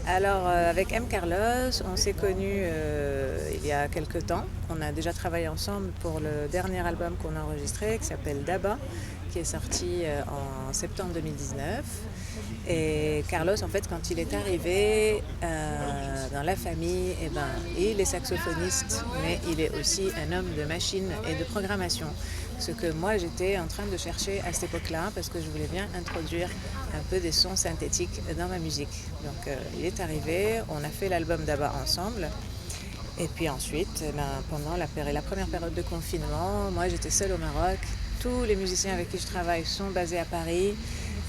Alors, avec M. Carlos, on s'est connus il y a quelques temps. On a déjà travaillé ensemble pour le dernier album qu'on a enregistré qui s'appelle Daba, qui est sorti en septembre 2019. Et Carlos, en fait, quand il est arrivé dans la famille, il est saxophoniste, mais il est aussi un homme de machine et de programmation. Ce que moi, j'étais en train de chercher à cette époque-là, parce que je voulais bien introduire un peu des sons synthétiques dans ma musique. Donc, il est arrivé, on a fait l'album Daba ensemble. Et puis ensuite, pendant la première période de confinement, moi, j'étais seule au Maroc. Tous les musiciens avec qui je travaille sont basés à Paris.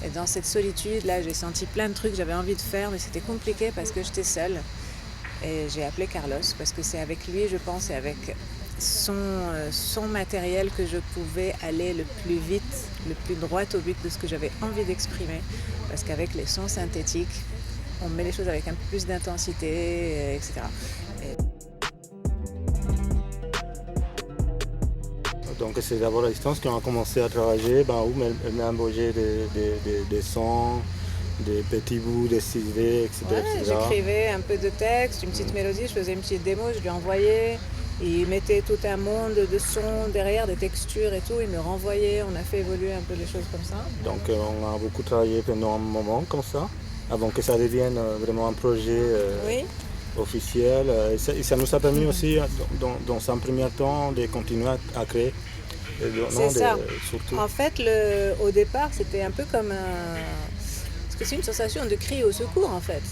Et dans cette solitude, là, j'ai senti plein de trucs que j'avais envie de faire, mais c'était compliqué parce que j'étais seule. Et j'ai appelé Carlos parce que c'est avec lui, je pense, et avec son matériel que je pouvais aller le plus vite, le plus droit au but de ce que j'avais envie d'exprimer. Parce qu'avec les sons synthétiques, on met les choses avec un peu plus d'intensité, etc. Donc c'est d'abord à distance qu'on a commencé à travailler, où elle m'a envoyé des sons, des petits bouts, des idées, etc. Ouais, j'écrivais un peu de texte, une petite mélodie, je faisais une petite démo, je lui envoyais. Il mettait tout un monde de sons derrière, des textures et tout, il me renvoyait, on a fait évoluer un peu les choses comme ça. Donc on a beaucoup travaillé pendant un moment comme ça, avant que ça devienne vraiment un projet officiel. Et ça nous a permis aussi, dans un premier temps, de continuer à créer. C'est ça. Surtout. En fait, au départ, c'était un peu comme parce que c'est une sensation de cri au secours, en fait.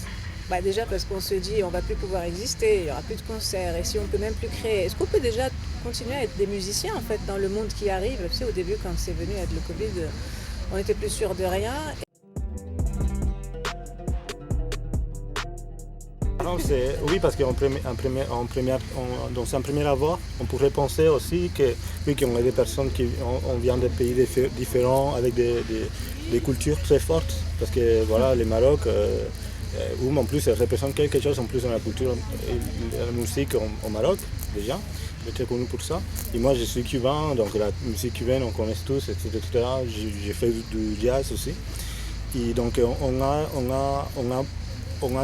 Déjà parce qu'on se dit on va plus pouvoir exister, il n'y aura plus de concerts, et si on peut même plus créer, est-ce qu'on peut déjà continuer à être des musiciens en fait dans le monde qui arrive? Tu sais, au début quand c'est venu avec le Covid, on était plus sûr de rien. Non, oui, parce qu'en dans un premier abord, on pourrait penser aussi que oui, qu'on est des personnes qui vient de pays différents avec des cultures très fortes, parce que voilà, le Maroc en plus, elle représente quelque chose en plus dans la culture et la musique au Maroc, déjà. Il est très connu pour ça. Et moi, je suis cubain, donc la musique cubaine, on connaît tous, etc. J'ai fait du jazz aussi. Et donc, on a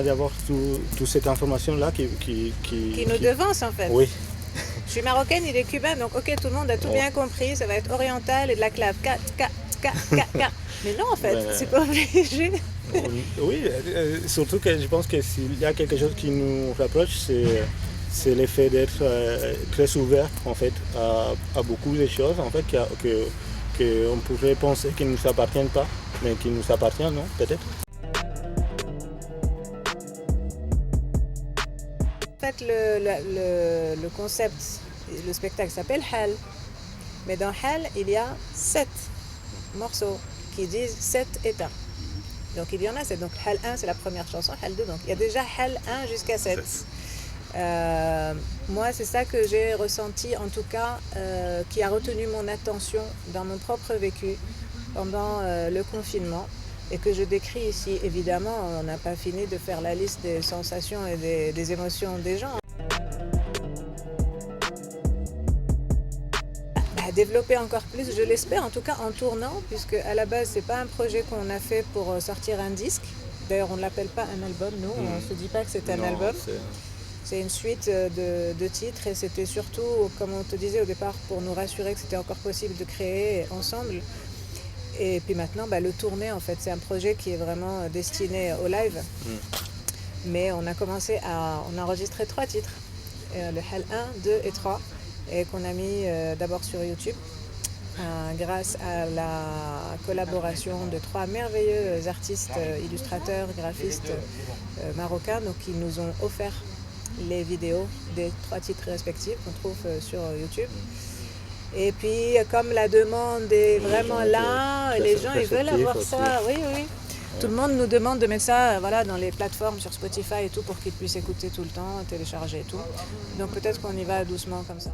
d'abord toute cette information-là qui nous devance, en fait. Oui. Je suis marocaine, il est cubain, donc ok, tout le monde a tout bien compris, ça va être oriental et de la clave. Mais non, en fait, c'est pas obligé. Oui, surtout que je pense que s'il y a quelque chose qui nous rapproche, c'est l'effet d'être très ouvert en fait à beaucoup de choses en fait qu'on pourrait penser qu'ils ne nous appartiennent pas, mais qui nous appartiennent, non, peut-être. En fait, le concept, le spectacle s'appelle Hal, mais dans Hal, il y a 7 morceaux qui disent 7 états. Donc il y en a 7. Donc Hal 1, c'est la première chanson, Hal 2, donc il y a déjà Hal 1 jusqu'à 7. Moi, c'est ça que j'ai ressenti, en tout cas, qui a retenu mon attention dans mon propre vécu pendant le confinement et que je décris ici. Évidemment, on n'a pas fini de faire la liste des sensations et des émotions des gens. Développer encore plus, je l'espère, en tout cas en tournant, puisque à la base, c'est pas un projet qu'on a fait pour sortir un disque. D'ailleurs, on ne l'appelle pas un album, nous, on ne se dit pas que c'est un album. C'est une suite de titres et c'était surtout, comme on te disait au départ, pour nous rassurer que c'était encore possible de créer ensemble. Et puis maintenant, le tourner, en fait, c'est un projet qui est vraiment destiné au live. Mais on a on a enregistré 3 titres, le Hal 1, 2 et 3, et qu'on a mis d'abord sur YouTube, grâce à la collaboration de 3 merveilleux artistes, illustrateurs, graphistes marocains, donc qui nous ont offert les vidéos des 3 titres respectifs qu'on trouve sur YouTube. Et puis, comme la demande est vraiment là, les gens ils veulent avoir ça. Oui. Tout le monde nous demande de mettre ça dans les plateformes sur Spotify et tout pour qu'ils puissent écouter tout le temps, télécharger et tout. Donc peut-être qu'on y va doucement comme ça.